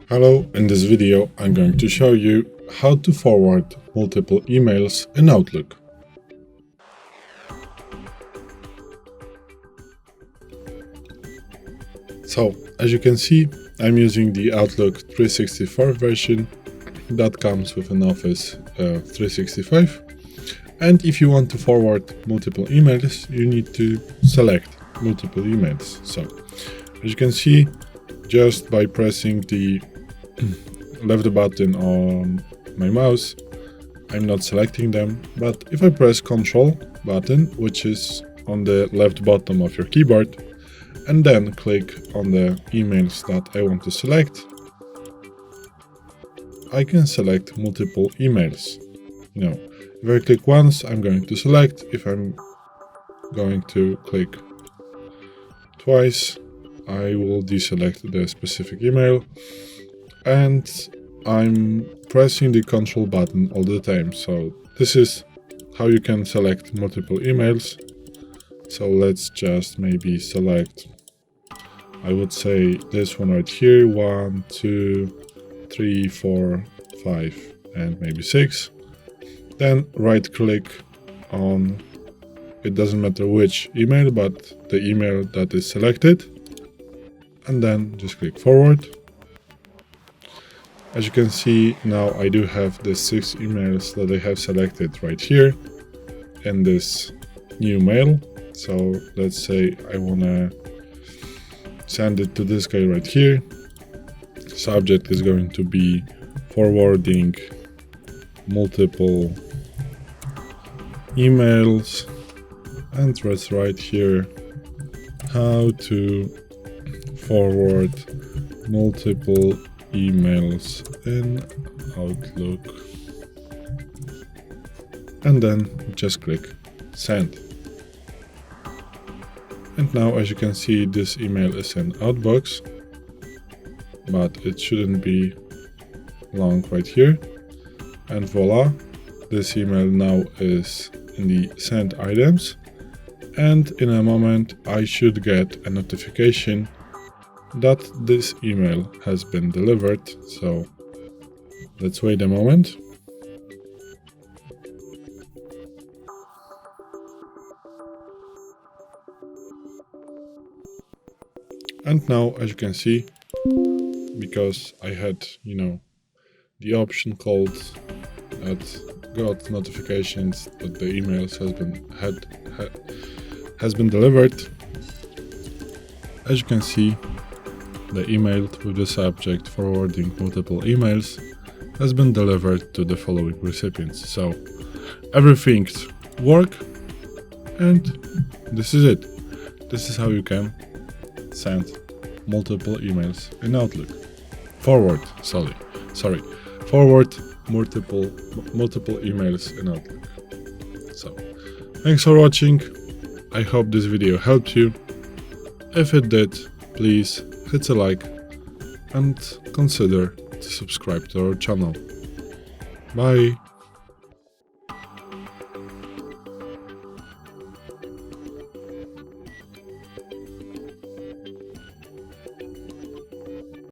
Hello, in this video I'm going to show you how to forward multiple emails in Outlook. So, as you can see, I'm using the Outlook 364 version that comes with an Office 365. And if you want to forward multiple emails, you need to select multiple emails. So, as you can see, just by pressing the left button on my mouse, I'm not selecting them, but if I press Ctrl button, which is on the left bottom of your keyboard, and then click on the emails that I want to select, I can select multiple emails. If I click once, I'm going to select. If I'm going to click twice, I will deselect the specific email, and I'm pressing the Ctrl button all the time. So this is how you can select multiple emails. So let's just maybe select, I would say this one right here, 1, 2, 3, 4, 5, and maybe 6. Then right click on, it doesn't matter which email, but the email that is selected, and then just click forward. As you can see, now I do have the 6 emails that I have selected right here in this new mail. So let's say I want to send it to this guy right here. Subject is going to be forwarding multiple emails, and that's right here, how to forward multiple emails in Outlook, and then just click send. And now, as you can see, this email is in Outbox, but it shouldn't be long right here. And voila, this email now is in the sent items, and in a moment I should get a notification that this email has been delivered. So let's wait a moment. And now, as you can see, because I had, the option called that got notifications that the emails has been delivered. As you can see, the email with the subject forwarding multiple emails has been delivered to the following recipients. So everything worked, and this is it. This is how you can send multiple emails in Outlook. Forward multiple emails in Outlook. So thanks for watching. I hope this video helped you. If it did, please hit a like and consider to subscribe to our channel. Bye.